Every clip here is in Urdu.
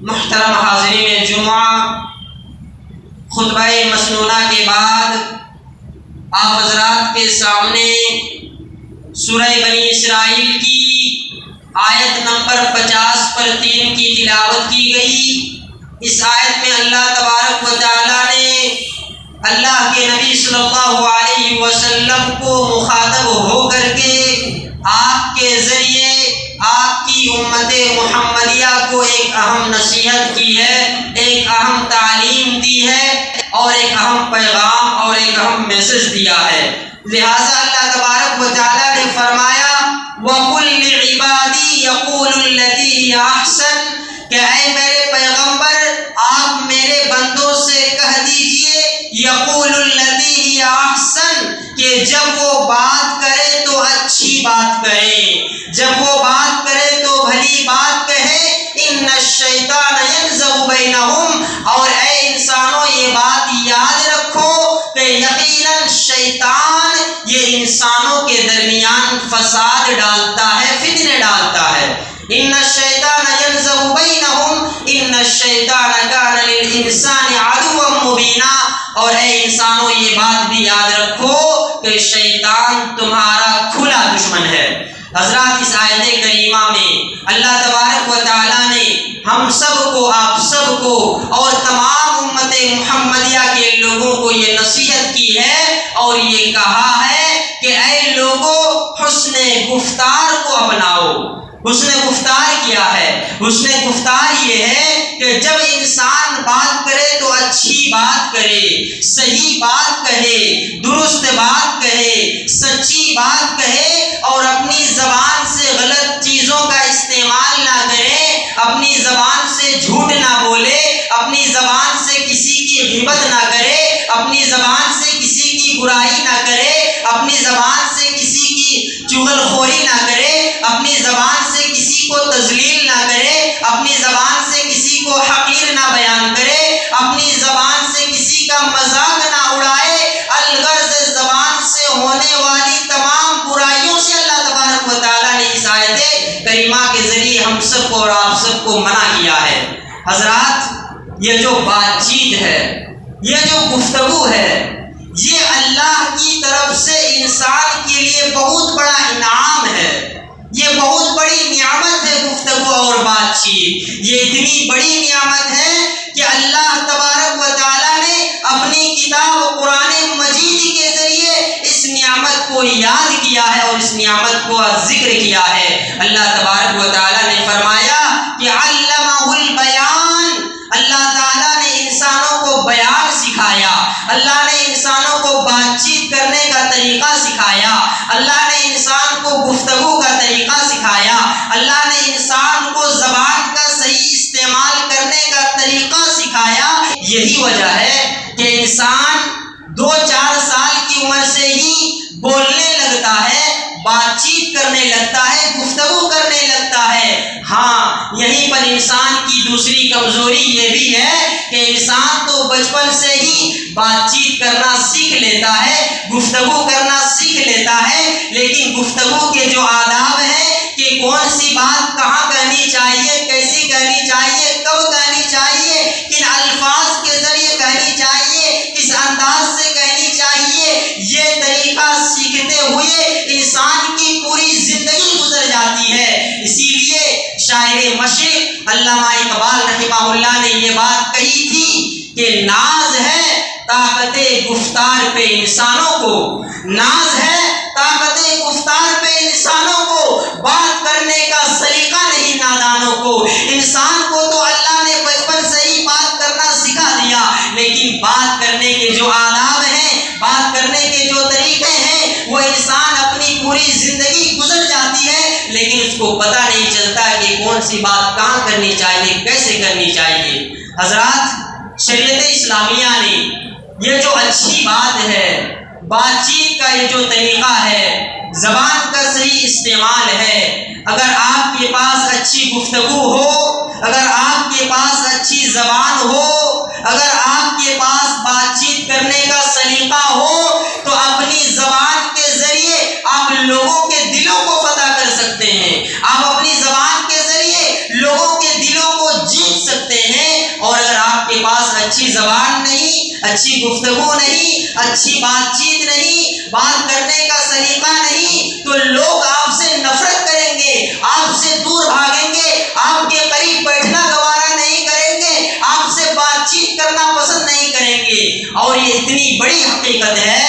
محترم حاضرین جمعہ، خطبہ مسنونہ کے بعد آپ حضرات کے سامنے سورہ بنی اسرائیل کی آیت نمبر 50 پر 3 کی تلاوت کی گئی۔ اس آیت میں اللہ تبارک و تعالیٰ نے اللہ کے نبی صلی اللہ علیہ وسلم کو مخاطب ہو کر کے آپ کے ذریعے آپ کی امت محمدیہ کو ایک اہم نصیحت کی ہے، ایک اہم تعلیم دی ہے اور ایک اہم پیغام اور ایک اہم میسج دیا ہے۔ لہٰذا اللہ تبارک و تعالیٰ نے فرمایا وَقُلْ لِعِبَادِي يَقُولُ الَّذِي هِيَ أَحْسَنُ، کہ اے میرے پیغمبر آپ میرے بندوں سے کہہ دیجئے یقول الذی ہی احسن، کہ جب وہ بات کرے تو اچھی بات کرے، جب وہ بات کرے تو بھلی بات کہے۔ ان الشیطان ینزغ بینہم، اور اے انسانوں یہ بات یاد رکھو کہ یقیناً شیطان یہ انسانوں کے درمیان فساد ڈالتا ہے، فتنے ڈالتا ہے۔ ان الشیطان ینزغ بینہم ان الشیطان کان للانسان عدوا مبینا، اور اے انسانوں یہ بات بھی یاد رکھو کہ شیطان تمہارا کھلا دشمن ہے۔ حضرات، اس آیت کریمہ میں اللہ تبارک و تعالیٰ نے ہم سب کو، آپ سب کو اور تمام امت محمدیہ کے لوگوں کو یہ نصیحت کی ہے اور یہ کہا ہے کہ اے لوگو حسن گفتار کو اپناؤ۔ حسن گفتار کیا ہے؟ حسن گفتار یہ ہے کہ جب انسان بات کرے تو اچھی بات کرے، صحیح بات کہے، درست بات کہے، سچی بات کہے اور اپنی زبان سے غلط چیزوں کا استعمال نہ کرے، اپنی زبان سے جھوٹ نہ بولے، اپنی زبان سے کسی کی غیبت نہ کرے، اپنی زبان سے کسی کی برائی نہ کرے، اپنی زبان سے کسی کی چغل خوری نہ کرے، اپنی زبان سے کسی کو تذلیل نہ کرے، اپنی زبان سے کسی کو حقیر نہ بیان کرے، اپنی زبان سے کسی کا مذاق نہ اڑائے۔ الغرض زبان سے ہونے والی تمام برائیوں سے اللہ تبارک و تعالیٰ نے اس آیت کریمہ کے ذریعے ہم سب کو اور آپ سب کو منع کیا ہے۔ حضرات، یہ جو بات چیت ہے، یہ جو گفتگو ہے، یہ اللہ کی طرف سے انسان کے لیے بہت بڑا انعام ہے، یہ بہت بڑی نعمت ہے۔ گفتگو اور بات چیت یہ اتنی بڑی نعمت ہے کہ اللہ تبارک و تعالیٰ نے اپنی کتاب قرآن مجید کے ذریعے اس نعمت کو یاد کیا ہے اور اس نعمت کو ذکر کیا ہے۔ اللہ تبارک و تعالیٰ نے فرمایا کہ علمہ البیان، اللہ تعالیٰ نے انسانوں کو بیان سکھایا، اللہ نے انسانوں کو بات چیت کرنے کا طریقہ سکھایا، اللہ نے انسان کو گفتگو کا طریقہ سکھایا، اللہ نے انسان کو زبان کا صحیح استعمال کرنے کا طریقہ سکھایا۔ یہی وجہ ہے کہ انسان 2-4 سال کی عمر سے ہی بولنے لگتا ہے، بات چیت کرنے لگتا ہے، گفتگو کرنے لگتا ہے۔ ہاں، یہیں پر انسان کی دوسری کمزوری یہ بھی ہے کہ انسان تو بچپن سے ہی بات چیت کرنا سیکھ لیتا ہے، گفتگو کرنا سیکھ لیتا ہے، لیکن گفتگو کے جو آداب ہیں کہ کون سی بات کہاں کہنی چاہیے، کیسی کہنی چاہیے، کب کہنی چاہیے، کن الفاظ کے ذریعے کہنی چاہیے، کس انداز سے کہنی چاہیے، یہ طریقہ سیکھتے ہوئے انسان کی پوری زندگی گزر جاتی ہے۔ اسی لیے شاعر مشرق علامہ اقبال رحمہ اللہ نے یہ بات کہی تھی کہ ناز ہے طاقت گفتار پہ انسانوں کو، ناز ہے طاقت گفتار پہ انسانوں کو، بات کرنے کا سلیقہ نہیں نادانوں کو۔ انسان کو تو اللہ نے بچپن سے ہی بات کرنا سکھا دیا، لیکن بات کرنے کے جو آداب ہیں، بات کرنے کے جو طریقے ہیں، وہ انسان اپنی پوری زندگی گزر جاتی ہے لیکن اس کو پتہ نہیں چلتا کہ کون سی بات کہاں کرنی چاہیے، کیسے کرنی چاہیے۔ حضرات، شریعت اسلامیہ نے یہ جو اچھی بات ہے، بات چیت کا یہ جو طریقہ ہے، زبان کا صحیح استعمال ہے، اگر آپ کے پاس اچھی گفتگو ہو، اگر آپ کے پاس اچھی زبان ہو، اگر آپ کے پاس بات چیت کرنے کا سلیقہ ہو تو اپنی زبان کے ذریعے آپ لوگوں کے دلوں کو فتح کر سکتے ہیں، آپ اپنی زبان کے ذریعے لوگوں کے دلوں کو جیت سکتے اچھی زبان نہیں، اچھی گفتگو نہیں، اچھی بات چیت نہیں، بات کرنے کا سلیقہ نہیں، تو لوگ آپ سے نفرت کریں گے، آپ سے دور بھاگیں گے، آپ کے قریب بیٹھنا گوارا نہیں کریں گے، آپ سے بات چیت کرنا پسند نہیں کریں گے۔ اور یہ اتنی بڑی حقیقت ہے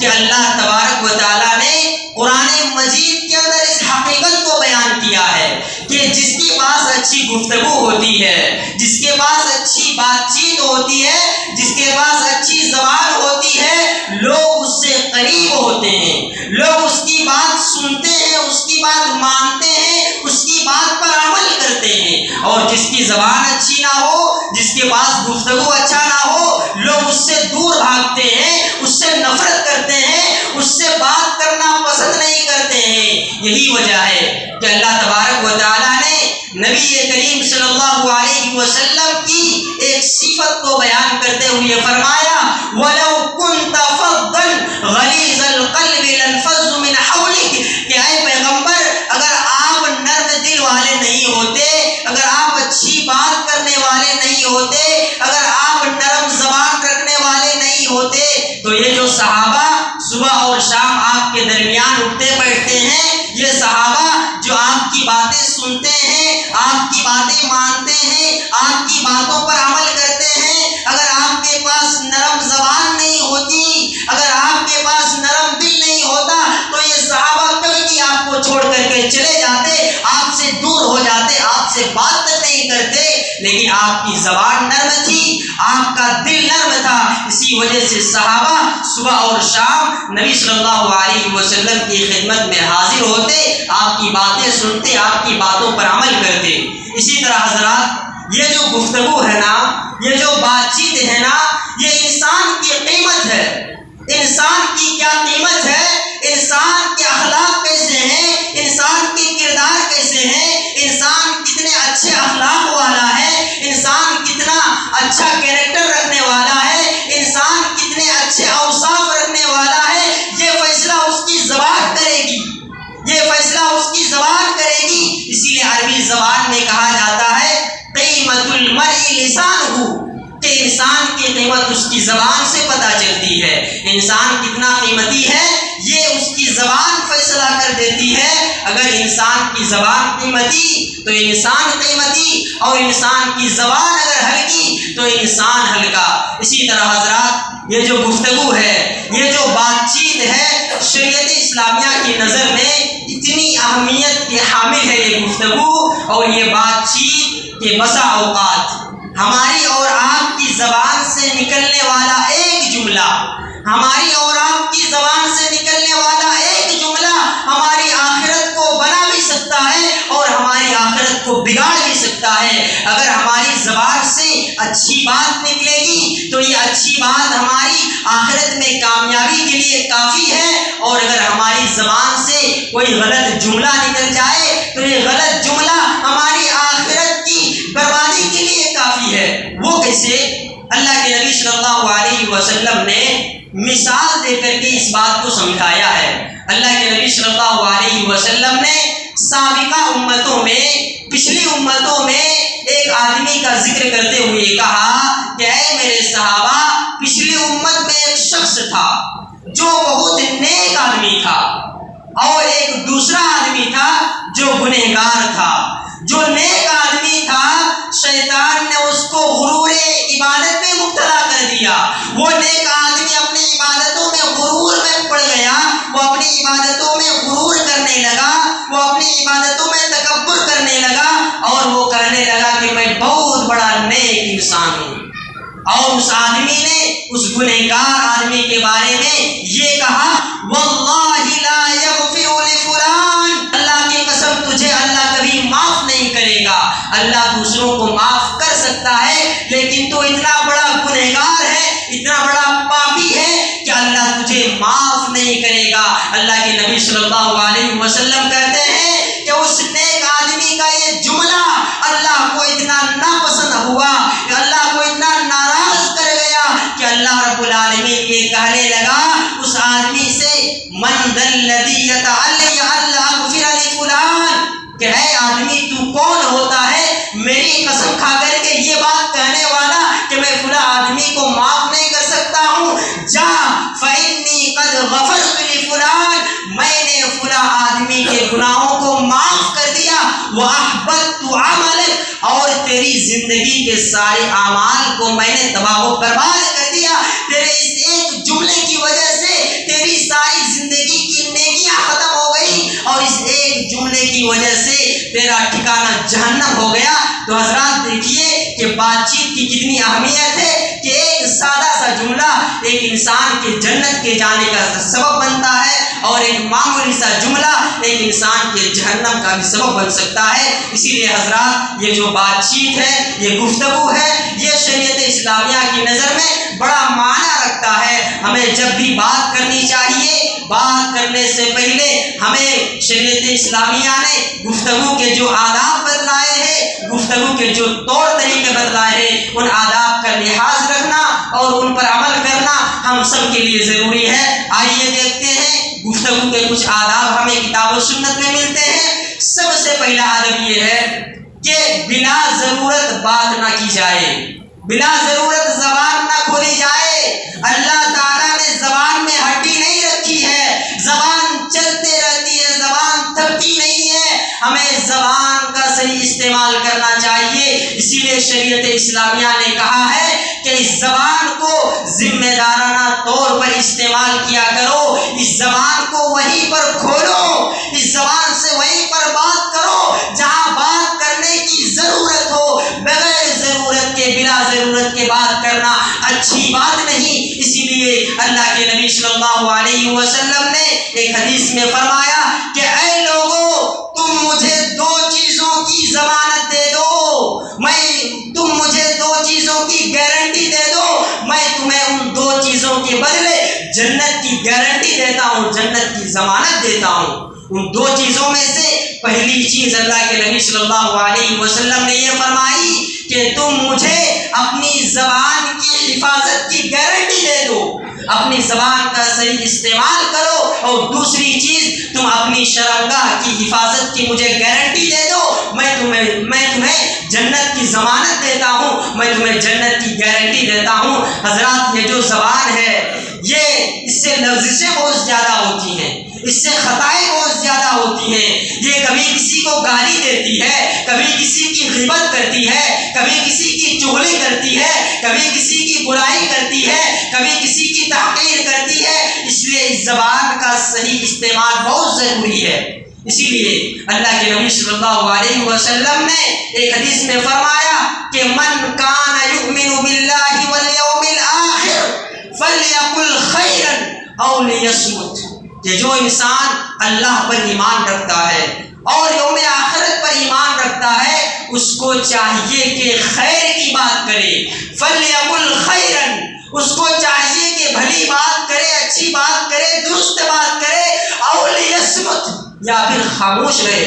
کہ اللہ تبارک و تعالیٰ نے قرآن مجید کے اندر اس حقیقت کو بیان کیا ہے کہ جس کے پاس اچھی گفتگو ہوتی ہے، جس کے پاس اچھی بات چیت ہوتی ہے، جس کے پاس اچھی زبان ہوتی ہے، لوگ اس سے قریب ہوتے ہیں، لوگ اس کی بات سنتے ہیں، اس کی بات مانتے ہیں، اس کی بات پر عمل کرتے ہیں۔ اور جس کی زبان اچھی نہ ہو، جس کے پاس گفتگو اچھا نہ ہو، لوگ اس سے دور بھاگتے ہیں، اس سے نفرت کرتے ہیں، اس سے بات کرنا پسند نہیں کرتے ہیں۔ یہی وجہ ہے کہ اللہ تبارک و تعالیٰ نے نبی کریم صلی اللہ علیہ وسلم کی ایک صفت کو بیان کرتے ہوئے فرمایا وَلَوْ كُنْتَ فَظًّا غَلِيظَ الْقَلْبِ لَانفَضُّوا مِنْ حَوْلِكَ، کہ اے پیغمبر اگر آپ نرم دل والے نہیں ہوتے، اگر آپ اچھی بات کرنے والے نہیں ہوتے، اگر آپ نرم زبان رکھنے والے نہیں ہوتے، تو یہ جو صحابہ صبح اور شام آپ کے درمیان اٹھتے بیٹھتے ہیں، یہ صحابہ جو آپ کی باتیں سنتے ہیں، آپ کی باتیں مانتے ہیں، آپ کی باتوں پر عمل کرتے ہیں، اگر آپ کے پاس نرم زبان نہیں ہوتی، اگر آپ کے پاس نرم دل نہیں ہوتا، تو یہ صحابہ کبھی بھی آپ کو چھوڑ کر کے چلے جاتے، آپ سے دور ہو جاتے، آپ سے بات نہیں کرتے۔ لیکن آپ کی زبان نرم تھی، آپ کا دل نرم تھا، اسی وجہ سے صحابہ صبح اور شام نبی صلی اللہ علیہ وسلم کی خدمت میں حاضر ہوتے، آپ کی باتیں سنتے، آپ کی باتوں پر عمل کرتے۔ اسی طرح حضرات، یہ جو گفتگو ہے نا، یہ جو بات چیت ہے نا، یہ انسان کی قیمت ہے۔ انسان کی کیا قیمت ہے؟ انسان کے اخلاق کیسے ہیں، انسان کے کردار کیسے ہیں، انسان کتنے اچھے اخلاق والا ہے، انسان کتنا اچھا کیریکٹر رکھنے والا ہے، انسان کتنے اچھے اوصاف رکھنے والا ہے، یہ فیصلہ اس کی زبان کرے گی، یہ فیصلہ اس کی زبان کرے گی۔ اسی لیے عربی زبان میں کہا جاتا ہے قیمت المرء لسانہ، کہ انسان کی قیمت اس کی زبان سے پتہ چلتی ہے۔ انسان کتنا قیمتی ہے یہ اس کی زبان فیصلہ کر دیتی ہے۔ اگر انسان کی زبان قیمتی تو انسان قیمتی، اور انسان کی زبان اگر ہلکی تو انسان ہلکا۔ اسی طرح حضرات، یہ جو گفتگو ہے، یہ جو بات چیت ہے، شریعت اسلامیہ کی نظر میں اتنی اہمیت کے حامل ہے یہ گفتگو اور یہ بات چیت کہ بسا اوقات ہماری اور آپ کی زبان سے نکلنے والا ایک جملہ، ہماری اور آپ کی زبان سے نکلنے والا ایک جملہ ہماری آخرت کو بنا بھی سکتا ہے اور ہماری آخرت کو بگاڑ بھی سکتا ہے۔ اگر ہماری زبان سے اچھی بات نکلے گی تو یہ اچھی بات ہماری آخرت میں کامیابی کے لیے کافی ہے، اور اگر ہماری زبان سے کوئی غلط جملہ نکل جائے تو یہ غلط جملہ ہماری آخرت کی بربادی کے لیے کافی ہے۔ وہ کیسے؟ اللہ کے نبی صلی اللہ علیہ وسلم نے مثال دے کر کے اس بات کو سمجھایا ہے۔ اللہ کے نبی صلی اللہ علیہ وسلم نے سابقہ امتوں میں، پچھلی امتوں میں ایک آدمی کا ذکر کرتے ہوئے کہا کہ اے میرے صحابہ، پچھلی امت میں ایک شخص تھا جو بہت نیک آدمی تھا، اور ایک دوسرا آدمی تھا جو گنہگار تھا۔ جو نیک آدمی تھا شیطان نے اس کو غرور عبادت میں مبتلا کر دیا۔ وہ نیک آدمی اپنی عبادتوں میں غرور میں پڑ گیا، وہ اپنی عبادتوں میں غرور کرنے لگا، وہ اپنی عبادتوں میں تکبر کرنے لگا، اور وہ کہنے لگا کہ میں بہت بڑا نیک انسان ہوں۔ اور اس آدمی نے اس گنہگار آدمی کے بارے میں یہ کہا واللہ لا یغفر لفلان، اللہ کی قسم تجھے اللہ کبھی معاف نہیں کرے گا۔ اللہ دوسروں کو معاف کر سکتا ہے لیکن تو اتنا بڑا گنہگار ہے، اتنا بڑا پاپی ہے کہ اللہ تجھے معاف نہیں کرے گا۔ اللہ کے نبی صلی اللہ علیہ وسلم کہتے ہیں کہ اس نیک آدمی کا یہ جملہ اللہ کو اتنا ناپسند ہوا، اللہ کو اتنا ناراض کر گیا کہ اللہ رب العالمین یہ کہنے لگا اس آدمی سے من ذا الذی یتعلی اللہ اغفر لفلان، کہ اے آدمی تو کون ہوتا ہے میری قسم کھا کر کے یہ بات کہنے والا کہ میں فلاں تیری زندگی کے سارے اعمال کو میں نے تباہ و برباد کر دیا. تیرے اس ایک جملے کی وجہ سے تیری ساری زندگی کی نیکیاں ختم ہو گئی اور اس ایک جملے کی وجہ سے تیرا ٹھکانہ جہنم ہو گیا. تو حضرات دیکھیے کہ بات چیت کی کتنی اہمیت ہے کہ ایک سادہ سا جملہ ایک انسان کے جنت کے جانے کا سبب بنتا ہے اور ایک معمولی سا جملہ ایک انسان کے جہنم کا بھی سبب بن سکتا ہے. اسی لیے حضرات یہ جو بات چیت ہے، یہ گفتگو ہے، یہ شریعت اسلامیہ کی نظر میں بڑا معنی رکھتا ہے. ہمیں جب بھی بات کرنی چاہیے، بات کرنے سے پہلے ہمیں شریعت اسلامیہ نے گفتگو کے جو آداب بتلائے ہیں، گفتگو کے جو طور طریقے بتلائے ہیں، ان آداب کا لحاظ رکھنا اور ان پر عمل کرنا ہم سب کے لیے ضروری ہے. آئیے دیکھتے ہیں گفتگو کے کچھ آداب ہمیں کتاب و سنت میں ملتے ہیں. سب سے پہلا ادب یہ ہے کہ بلا ضرورت بات نہ کی جائے، بلا ضرورت زبان نہ کھولی جائے. اللہ تعالیٰ نے زبان میں ہڈی نہیں رکھی ہے، زبان چلتے رہتی ہے، زبان تھکتی نہیں ہے. ہمیں زبان کا صحیح استعمال کرنا چاہیے. اسی لیے شریعت اسلامیہ نے کہا ہے کہ اس زبان کو ذمہ دارانہ طور پر استعمال کیا کرو. اس زبان کو وہیں پر کھولو، اس زبان سے وہیں پر بات کرو جہاں بات کرنے کی ضرورت ہو. بغیر ضرورت کے، بلا ضرورت کے بات کرنا اچھی بات نہیں. اسی لیے اللہ کے نبی صلی اللہ علیہ وسلم نے ایک حدیث میں فرمایا کہ اے لوگوں، تم مجھے دو چیزوں کی ضمانت دے دو، تم مجھے دو چیزوں کی گارنٹی دے دو، میں تمہیں ان دو چیزوں کے بدلے جنت کی گارنٹی دیتا ہوں، جنت کی ضمانت دیتا ہوں. ان دو چیزوں میں سے پہلی چیز اللہ کے نبی صلی اللہ علیہ وسلم نے یہ فرمائی کہ تم مجھے اپنی زبان کی حفاظت کی گارنٹی دے دو، اپنی زبان کا صحیح استعمال کرو. اور دوسری چیز، تم اپنی شرمگاہ کی حفاظت کی مجھے گارنٹی دے دو، میں تمہیں جنت کی ضمانت دیتا ہوں، میں تمہیں جنت کی گارنٹی دیتا ہوں. حضرات یہ جو زبان ہے، یہ اس سے لفظیں بہت زیادہ ہوتی ہیں، اس سے خطائیں بہت زیادہ ہوتی ہیں. یہ کبھی کسی کو گالی دیتی ہے، کبھی کسی کی غیبت کرتی ہے، کبھی کسی کی چغلی کرتی ہے، کبھی کسی کی برائی کرتی ہے، کبھی کسی کی تحقیر کرتی ہے. اس لیے اس زبان کا صحیح استعمال بہت ضروری ہے. اسی لیے اللہ کے نبی صلی اللہ علیہ وسلم نے ایک حدیث میں فرمایا کہ من کان یؤمن باللہ والیوم الآخر فلیقل خیرا او لیصمت. کہ جو انسان اللہ پر ایمان رکھتا ہے اور یوم آخرت پر ایمان رکھتا ہے، اس کو چاہیے کہ خیر کی بات کرے. فلیقل خیرا، اس کو چاہیے کہ بھلی بات کرے، اچھی بات کرے، درست بات کرے. او لیصمت، یا پھر خاموش رہے.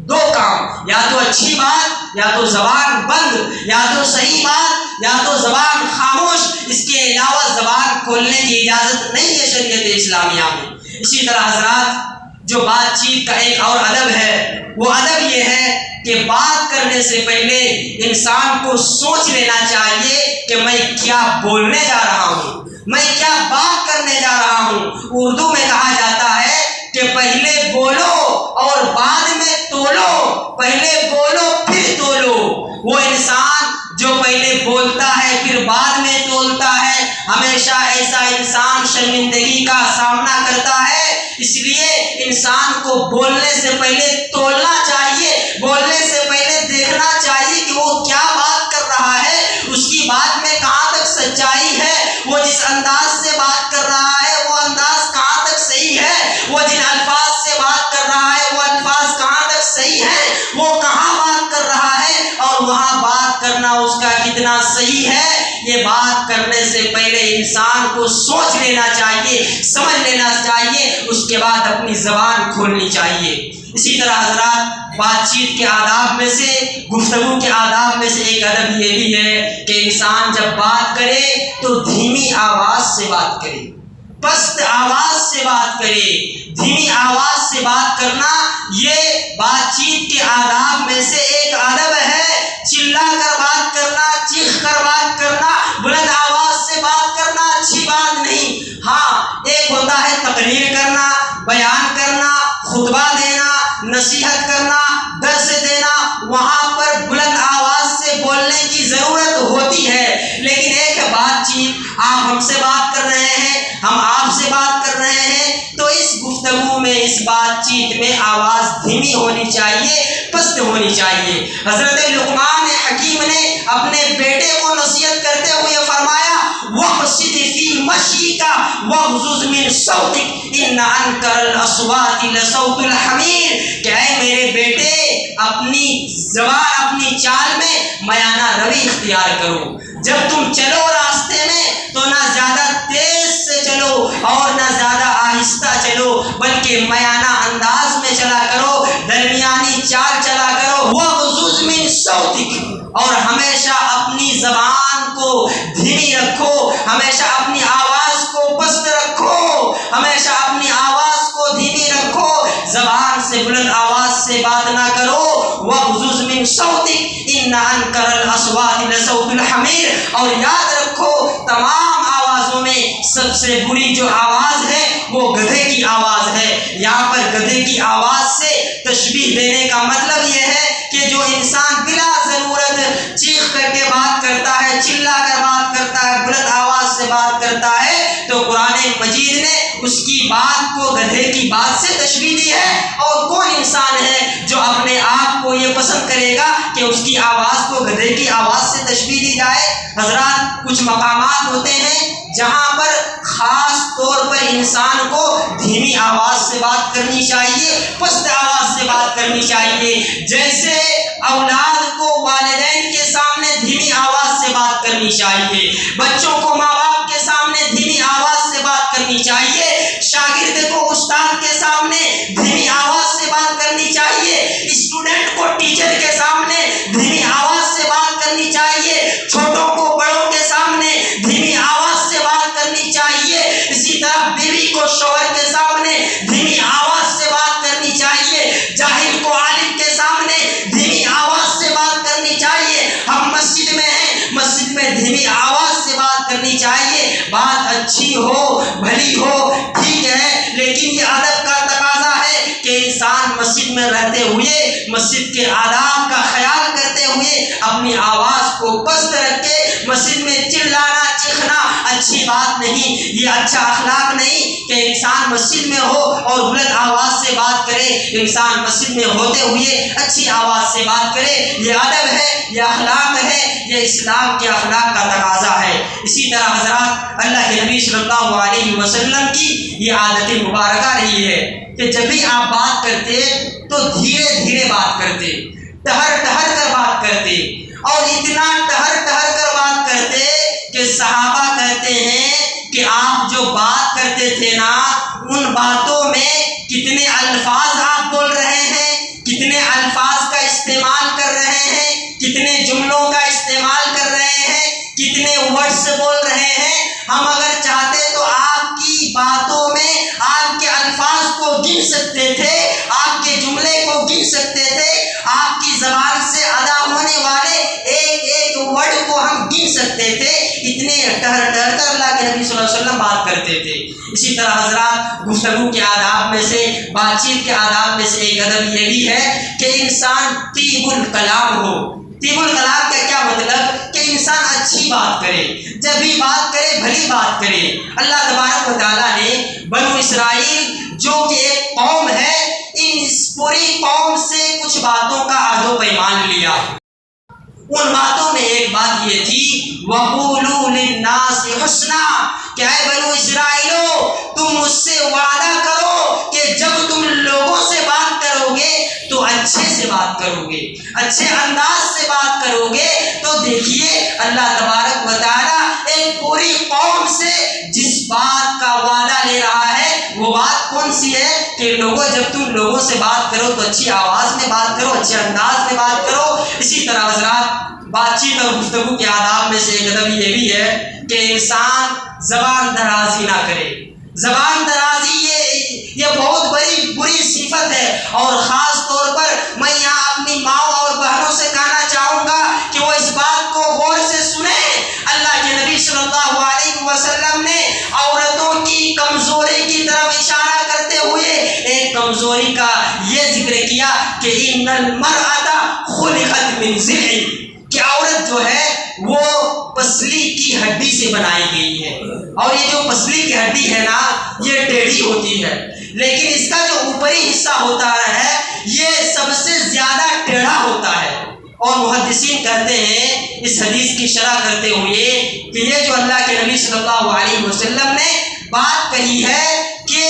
دو کام، یا تو اچھی بات، یا تو زبان بند، یا تو صحیح بات، یا تو زبان خاموش. اس کے علاوہ زبان کھولنے کی اجازت نہیں ہے شریعت اسلامیہ میں. اسی طرح حضرات جو بات چیت کا ایک اور ادب ہے، وہ ادب یہ ہے کہ بات کرنے سے پہلے انسان کو سوچ لینا چاہیے کہ میں کیا بولنے جا رہا ہوں، میں کیا بات کرنے جا رہا ہوں. اردو میں کہا جاتا ہے کہ پہلے بولو اور بعد میں تولو، پہلے بولو پھر تولو. وہ انسان جو پہلے بولتا ہے پھر بعد میں تولتا ہے، ہمیشہ ایسا انسان شرمندگی کا سامنا کرتا ہے. اس لیے انسان کو بولنے سے پہلے تولنا چاہیے، بولنے سے پہلے دیکھنا چاہیے کہ وہ کیا بات کر رہا ہے، اس کی بات میں کہاں تک سچائی ہے، وہ جس انداز سے بات کر رہا ہے وہ انداز کہاں تک صحیح ہے، وہ جن الفاظ سے بات کر رہا ہے وہ الفاظ کہاں تک صحیح ہے، وہ کہاں بات کر رہا ہے اور وہاں بات کرنا اس کا کتنا صحیح ہے. یہ بات کرنے سے پہلے انسان کو سوچ لینا چاہیے، سمجھ لینا چاہیے، اس کے بعد اپنی زبان کھولنی چاہیے. اسی طرح حضرات بات چیت کے آداب میں سے، گفتگو کے آداب میں سے ایک ادب یہ بھی ہے کہ انسان جب بات کرے تو دھیمی آواز سے بات کرے، پست آواز سے بات کرے. دھیمی آواز سے بات کرنا یہ بات چیت کے آداب میں سے ایک ادب ہے. چلا کر بات کرنا، چیخ کر بات کرنا، بلند آواز سے بات کرنا اچھی بات نہیں. ہاں، ایک ہوتا ہے تقریر کرنا، بیان کرنا، خطبہ دینا، نصیحت کرنا، درس دینا، وہاں پر بلند آواز سے بولنا کی ضرورت ہوتی ہے، لیکن ایک بات چیت، آپ ہم سے بات کر رہے ہیں، ہم آپ سے بات کر رہے ہیں، تو اس گفتگو میں، اس بات چیت میں آواز دھیمی ہونی چاہیے، پست ہونی چاہیے۔ حضرت لقمان حکیم نے اپنے بیٹے کو نصیحت کرتے ہوئے فرمایا وَاقْصِدْ فِي مَشْيِكَ وَاغْضُضْ مِنْ صَوْتِكَ إِنَّ أَنْكَرَ الْأَصْوَاتِ لَصَوْتُ الْحَمِيرِ کہ اے میرے بیٹے، اپنی زبان، اپنی چال میں میانہ روی اختیار کرو۔ جب تم چلو راستے میں تو نہ زیادہ تیز سے چلو اور نہ زیادہ آہستہ چلو، بلکہ میانہ انداز میں چلا کرو، درمیانی چال چلا کرو۔ وَاغْضُضْ مِنْ صَوْتِكَ اور ہمیشہ اپنی زبان کو دھیمی رکھو، ہمیشہ اپنی آواز کو پست رکھو، ہمیشہ اپنی آواز کو دھیمی رکھو، زبان سے بلند آواز سے بات نہ کرو۔ وَاغْضُضْ مِنْ صَوْتِكَ إِنَّ أَنْكَرَ الْأَصْوَاتِ لَصَوْتُ الْحَمِيرِ اور یاد رکھو تمام آوازوں میں سب سے بری جو آواز ہے وہ گدھے کی آواز ہے۔ یہاں پر گدھے کی آواز سے تشبیہ دینے کا مطلب یہ ہے کہ جو انسان بلا ضرورت چیخ کر کے بات کرتا ہے، چلا کر بات کرتا ہے، بلند آواز سے بات کرتا ہے، تو قرآن مجید نے اس کی بات کو گدھے کی بات سے تشبیہ دی ہے۔ اور کون انسان ہے جو اپنے آپ کو یہ پسند کرے گا کہ اس کی آواز کو گدھے کی آواز سے تشبیہ دی جائے؟ حضرات، کچھ مقامات ہوتے ہیں جہاں پر خاص طور پر انسان کو دھیمی آواز سے بات کرنی چاہیے، پست آواز سے بات کرنی چاہیے، جیسے اولاد کو والدین کے سامنے دھیمی آواز سے بات کرنی چاہیے، بچوں کو ماں باپ کے سامنے دھیمی آواز سے بات کرنی چاہیے، شاگرد کو استاد کے سامنے دھیمی آواز سے بات کرنی چاہیے، اسٹوڈنٹ کو ٹیچر کے سامنے دھیمی آواز سے بات کرنی چاہیے، چھوٹوں کو بڑوں کے سامنے دھیمی آواز سے بات کرنی چاہیے، اسی طرح بیوی کو شوہر کے سامنے دھیمی آواز سے بات کرنی چاہیے، جاہل کو عالم کے سامنے دھیمی آواز سے بات کرنی چاہیے۔ ہم مسجد میں ہیں، مسجد میں دھیمی آواز سے بات کرنی چاہیے، بات اچھی ہو، بھلی ہو، ٹھیک ہے، لیکن یہ ادب کا تقاضا ہے کہ انسان مسجد میں رہتے ہوئے، مسجد کے آداب کا خیال کرتے ہوئے اپنی آواز کو پست رکھے۔ مسجد میں چلانا چیخنا اچھی بات نہیں، یہ اچھا اخلاق نہیں کہ انسان مسجد میں ہو اور بلند آواز سے بات کرے، انسان مسجد میں ہوتے ہوئے اچھی آواز سے بات کرے، یہ ادب ہے، یہ اخلاق ہے، یہ اسلام کے اخلاق کا تقاضا ہے۔ اسی طرح حضرات، اللہ کے نبی صلی اللہ علیہ وسلم کی یہ عادت مبارکہ رہی ہے کہ جب بھی آپ بات کرتے تو دھیرے دھیرے بات کرتے، ٹہر ٹہر کر بات کرتے، اور اتنا ٹہر ٹہر کر بات کرتے کہ صحابہ کہتے ہیں کہ آپ جو بات کرتے تھے نا، ان باتوں میں کتنے الفاظ آپ بول رہے ہیں، کتنے الفاظ کا استعمال کر رہے ہیں، کتنے جملوں کا استعمال کر رہے ہیں، کتنے ورڈز بول رہے ہیں۔ ہم اگر چاہتے تو آپ کی باتوں میں آپ کے الفاظ کو گن سکتے تھے، آپ کے جملے کو گن سکتے تھے، آپ کی زبان سے ادا ہونے والے ایک ایک ورڈ کو ہم گن سکتے تھے، اتنے ٹہر ٹہر کر اللہ کے نبی صلی اللہ علیہ وسلم بات کرتے تھے۔ اسی طرح حضرات، گفتگو کے آداب میں سے، بات چیت کے آداب میں سے ایک ادب یہ بھی ہے کہ انسان طیب الکلام ہو۔ طیب الکلام کا کیا مطلب؟ کہ انسان اچھی بات کرے، جب بھی بات کرے بھلی بات کرے۔ اللہ تبارک و تعالیٰ نے بنو اسرائیل جو کہ ایک قوم ہے، اس پوری قوم سے کچھ باتوں کا عہد و پیمان لیا۔ ان باتوں میں ایک بات یہ تھی وَقُولُوا لِلنَّاسِ حُسْنًا کہ اے بنو اسرائیلو، تم مجھ سے وعدہ کرو کہ جب تم لوگوں سے بات کرو گے تو اچھے سے بات کرو گے، اچھے انداز سے بات کرو گے۔ تو دیکھیے اللہ تبارک و تعالیٰ ایک پوری قوم سے جس بات کا وعدہ لے رہا ہے، وہ بات کون سی ہے کہ لوگوں، جب تم لوگوں سے بات کرو تو اچھی آواز میں بات کرو، اچھے انداز میں بات کرو۔ اسی طرح حضرات، بات چیت اور گفتگو کے آداب میں سے ایک ادب یہ بھی ہے کہ انسان زبان درازی نہ کرے۔ زبان درازی یہ بہت بری صفت ہے، اور خاص طور پر میں یہاں اپنی ماؤں اور بہنوں سے کہنا چاہوں گا کہ وہ اس بات کو غور سے سنیں۔ اللہ کے نبی صلی اللہ علیہ وسلم نے عورتوں کی کمزوری کی طرف اشارہ کرتے ہوئے ایک کمزوری کا یہ ذکر کیا کہ ان المرأۃ خلقت من ضلع، کہ عورت جو ہے وہ پسلی کی ہڈی سے بنائی گئی ہے، اور یہ جو پسلی کی ہڈی ہے نا یہ ٹیڑھی ہوتی ہے، لیکن اس کا جو اوپری حصہ ہوتا ہے یہ سب سے زیادہ ٹیڑھا ہوتا ہے۔ اور محدثین کہتے ہیں اس حدیث کی شرح کرتے ہوئے کہ یہ جو اللہ کے نبی صلی اللہ علیہ وسلم نے بات کہی ہے کہ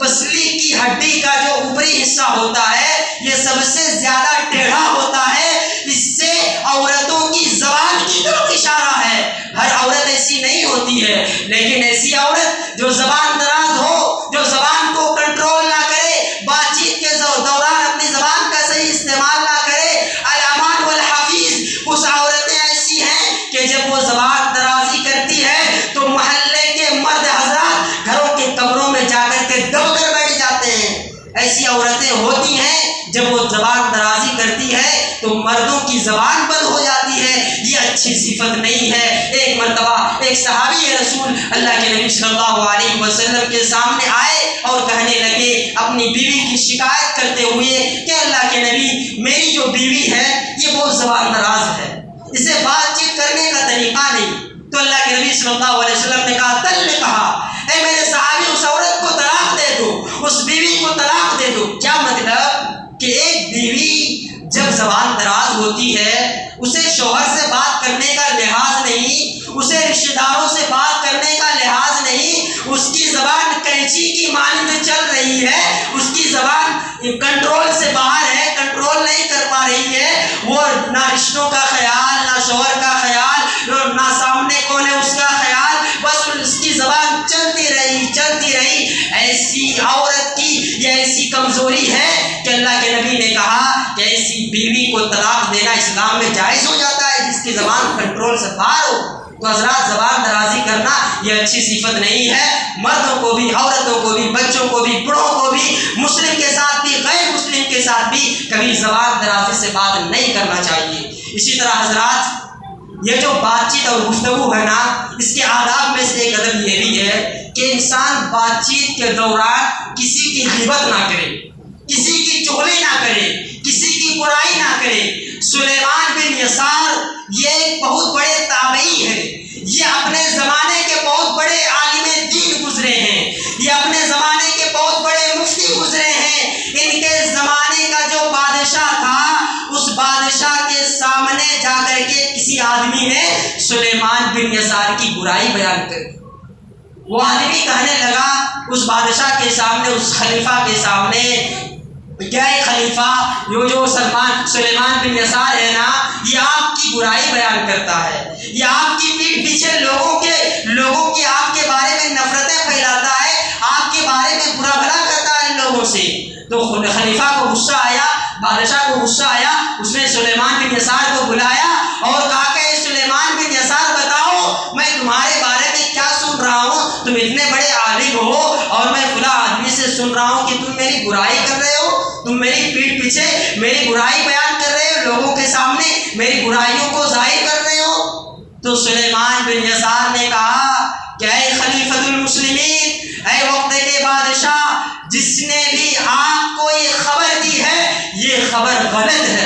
پسلی کی ہڈی کا جو اوپری حصہ ہوتا ہے یہ سب سے زیادہ ٹیڑھا ہوتا ہے، اس سے عورتوں کی زبان کی طرف اشارہ ہے۔ ہر عورت ایسی نہیں ہوتی ہے، لیکن ایسی عورت جو زبان دراز ہو، جو زبان کو کنٹرول نہ کرے، بات چیت کے دوران اپنی زبان کا صحیح استعمال نہ کرے، علامات والحافظ، کچھ عورتیں ایسی ہیں کہ جب وہ زبان درازی کرتی ہے تو محلے کے مرد حضرات گھروں کے کمروں میں جا کر کے دب کر بیٹھ جاتے ہیں۔ ایسی عورتیں ہوتی ہیں جب وہ زبان درازی کرتی ہے تو مردوں کی زبان بند ہو جاتی ہے، یہ اچھی صفت نہیں ہے۔ ایک مرتبہ ایک صحابی رسول اللہ کے نبی صلی اللہ علیہ وسلم کے سامنے آئے اور کہنے لگے اپنی بیوی کی شکایت کرتے ہوئے کہ اللہ کے نبی میری جو بیوی ہے یہ بہت زبان دراز ہے، اسے بات چیت کرنے کا طریقہ نہیں۔ تو اللہ کے نبی صلی اللہ علیہ وسلم نے کہا اے میرے صحابی اس عورت کو طلاق دے دو، اس بیوی کو طلاق دے دو۔ کیا مطلب کہ ایک بیوی جب زبان دراز ہوتی ہے اسے شوہر سے بات کرنے کا لحاظ نہیں، اسے رشتہ داروں سے بات کرنے کا لحاظ نہیں، اس کی زبان کینچی کی مانند چل رہی ہے، اس کی زبان کنٹرول سے باہر ہے، کنٹرول نہیں کر پا رہی ہے، وہ نہ رشتوں کا خیال، نہ شوہر کا خیال، نہ سامنے کون ہے اس کا خیال، بس اس کی زبان چلتی رہی۔ ایسی عورت کی یہ ایسی کمزوری ہے کہ اللہ کے نبی نے کہا کہ ایسی بیوی کو طلاق دینا اسلام میں جائز ہو جاتا ہے جس کی زبان کنٹرول سے باہر ہو۔ تو حضرات زبان درازی کرنا یہ اچھی صفت نہیں ہے۔ مردوں کو بھی، عورتوں کو بھی، بچوں کو بھی، بڑوں کو بھی، مسلم کے ساتھ بھی، غیر مسلم کے ساتھ بھی کبھی زبان درازی سے بات نہیں کرنا چاہیے۔ اسی طرح حضرات یہ جو بات چیت اور گفتگو ہے نا اس کے آداب میں سے ایک ادب یہ بھی ہے کہ انسان بات چیت کے دوران کسی کی غیبت نہ کرے، کسی کی چغلی نہ کرے، کسی کی برائی نہ کرے۔ سلیمان بن یسار یہ ایک بہت بڑے تابعی ہیں، یہ اپنے زمانے کے بہت بڑے عالم دین گزرے ہیں، یہ اپنے زمانے کے بہت بڑے مفتی گزرے ہیں۔ ان کے زمانے کا جو بادشاہ تھا اس بادشاہ کے سامنے جا کر کے کسی آدمی نے سلیمان بن یسار کی برائی بیان کری۔ وہ آدمی کہنے لگا اس بادشاہ کے سامنے، اس خلیفہ کے سامنے، کیا خلیفہ جو سلیمان بن یسار ہے نا یہ آپ کی برائی بیان کرتا ہے، یہ آپ کی پیٹھ پیچھے لوگوں کی آپ کے بارے میں نفرتیں پھیلاتا ہے، آپ کے بارے میں برا بھلا کرتا ہے لوگوں سے۔ تو خلیفہ کو غصہ آیا، بادشاہ کو غصہ آیا، اس نے سلیمان بن یسار کو بلایا اور کہا کہ سلیمان بن یسار بتاؤ میں تمہارے بارے میں کیا سن رہا ہوں، تم اتنے بڑے عالم ہو اور میں فلاں آدمی سے سن رہا ہوں کہ تم میری برائی کر رہے ہو، تم میری پیٹھ پیچھے میری برائی بیان کر رہے ہو، لوگوں کے سامنے میری برائیوں کو ظاہر کر رہے ہو۔ تو سلیمان بن یسار نے کہا کہ اے خلیفۃ المسلمین، اے وقت کے بادشاہ، جس نے بھی آپ کو یہ خبر دی ہے یہ خبر غلط ہے،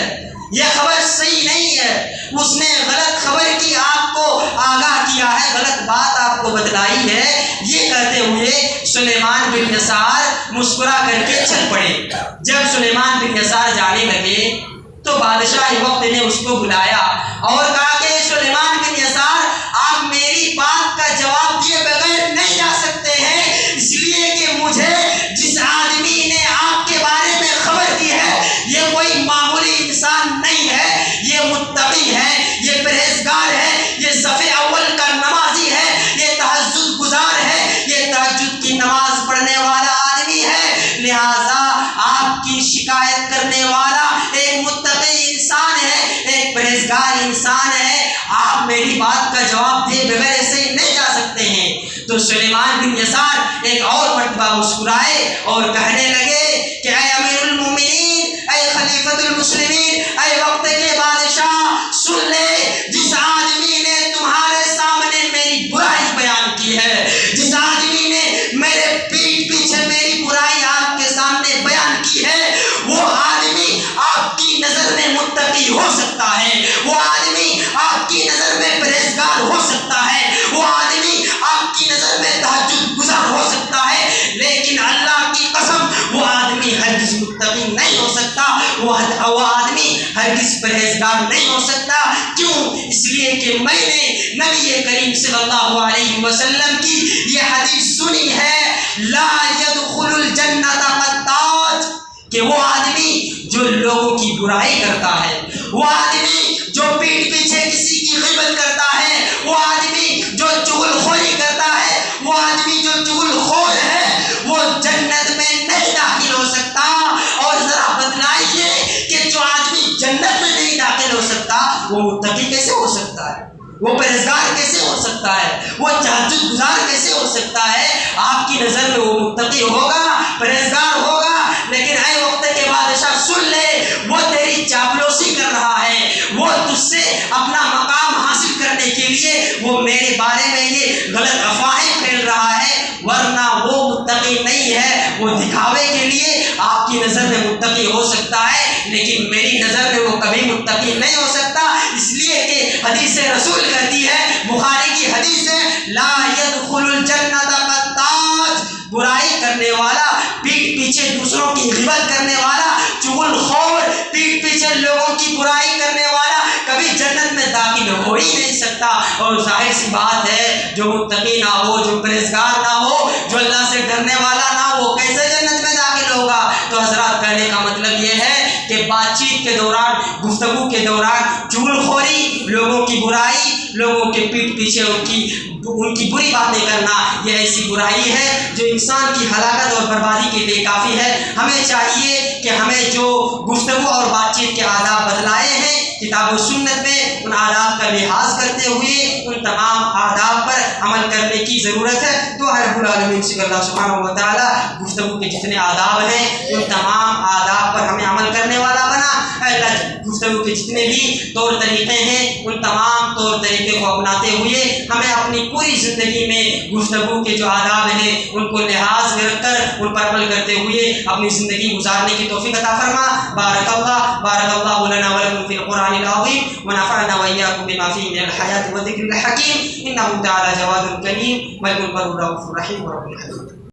یہ خبر صحیح نہیں ہے، اس نے غلط خبر کی آپ کو آگاہ کیا ہے، غلط بات آپ کو بتلائی ہے۔ یہ کہتے ہوئے سلیمان بن یسار مسکرا کر کے چل پڑے۔ جب سلیمان بن یسار جانے لگے تو بادشاہ وقت نے اس کو بلایا اور کہا کہ سلیمان بن یسار آپ میری بات کا جواب دیے بغیر نہیں جا سکتے ہیں، اس لیے کہ مجھے جس آدمی نے آپ کے بارے میں خبر دی ہے یہ کوئی معمولی انسان نہیں ہے، یہ متقی ہے، یہ پرہیزگار ہے، یہ صف اول کا نمازی ہے، یہ تہجد گزار ہے، یہ تہجد کی نماز پڑھنے والا آدمی ہے، لہذا آپ کی شکایت کرنے والا ایک متقی انسان ہے، ایک پرہیزگار انسان ہے، آپ میری بات کا جواب دے بغیر ایسے نہیں جا سکتے ہیں۔ تو سلیمان بن یسار ایک اور مرتبہ مسکرائے اور کہنے لگے کہ اے امیر المومنین، اے خلیفۃ المسلمین، اے وقت کے بادشاہ، سن لے، جس آدمی نے تمہارے سامنے میری برائی بیان کی ہے، جس آدمی نے میرے پیٹھ پیچھے میری برائی آپ کے سامنے بیان کی ہے، وہ آدمی آپ کی نظر میں متقی ہو سکتا ہے، وہ آدمی سکتا ہے، وہ آدمی آپ کی نظر میں تہجد گزار ہو سکتا ہے، لیکن اللہ کی قسم وہ آدمی ہرگز متقی نہیں ہو سکتا، وہ آدمی ہرگز پرہیزگار نہیں ہو سکتا۔ کیوں؟ اس لیے کہ میں نے نبی کریم صلی اللہ علیہ وسلم کی یہ حدیث سنی ہے، لا يدخل الجنت قطاج، کہ وہ آدمی جو لوگوں کی برائی کرتا ہے، وہ آدمی جو پیٹھ پیچھے کسی کی غیبت کرتا ہے، وہ آدمی جو چغل خوری کرتا ہے، وہ آدمی جو چغل خور ہے، وہ جنت میں نہیں داخل ہو سکتا۔ اور ذرا بتلائیے کہ جو آدمی جنت میں نہیں داخل ہو سکتا وہ متقی کیسے ہو سکتا ہے، وہ پرہیزگار کیسے ہو سکتا ہے، وہ تہجد گزار کیسے ہو سکتا ہے؟ آپ کی نظر میں وہ متقی ہوگا، پرہیزگار ہوگا، لیکن اے وقت کے بادشاہ سن لے، وہ تیری چاپلوسی کر رہا ہے، وہ تجھ سے اپنا مقام حاصل کرنے کے لیے وہ میرے بارے میں یہ غلط افواہیں پھیل رہا ہے، ورنہ وہ متقی نہیں ہے، وہ دکھاوے کے لیے آپ کی نظر میں متقی ہو سکتا ہے، لیکن میری نظر میں وہ کبھی متقی نہیں ہو سکتا۔ اس لیے کہ حدیث رسول کہتی ہے، بخاری کی حدیث ہے، لا يدخل الجنت قطاج، برائی کرنے والا، پیٹھ پیچھے دوسروں کی غیبت کرنے والا، چغل خور، پیٹھ پیچھے لوگوں کی برائی کرنے والا کبھی جنت میں داخل ہو ہی نہیں سکتا۔ اور ظاہر سی بات ہے، جو متقی نہ ہو، جو پرہیزگار نہ ہو، جو اللہ سے ڈرنے والا نہ ہو، کیسے جنت میں داخل ہوگا؟ تو حضرات کہنے کا مطلب یہ ہے کہ بات چیت کے دوران، گفتگو کے دوران چغل خوری، لوگوں کی برائی، لوگوں کے پیٹھ پیچھے ان کی بری باتیں کرنا، یہ ایسی برائی ہے جو انسان کی ہلاکت اور بربادی کے لیے کافی ہے۔ ہمیں چاہیے کہ ہمیں جو گفتگو اور بات چیت کے آداب بتلائے ہیں کتاب و سنت میں، ان آداب کا لحاظ کرتے ہوئے ان تمام آداب پر عمل کرنے کی ضرورت ہے۔ تو رب العالمین سے اللہ سبحانہ و تعالیٰ گفتگو کے جتنے آداب ہیں ان تمام آداب پر ہمیں عمل کرنے والا بنا۔ اللہ گفتگو کے جتنے بھی طور طریقے ہیں ان تمام طور طریقے کو اپناتے ہوئے ہمیں اپنی پوری زندگی میں گفتگو کے جو آداب ہیں ان کو لحاظ میں رکھ کر ان پر عمل کرتے ہوئے اپنی زندگی گزارنے کی توفیق عطا فرما۔ بارک اللہ لنا ولکم فی القرآن العظیم ونفعنا وإياكم بما فيه من الحیات والذکر الحکیم، انہ تعالی جواد کریم ملک البر الرؤوف الرحیم ورب العالمین۔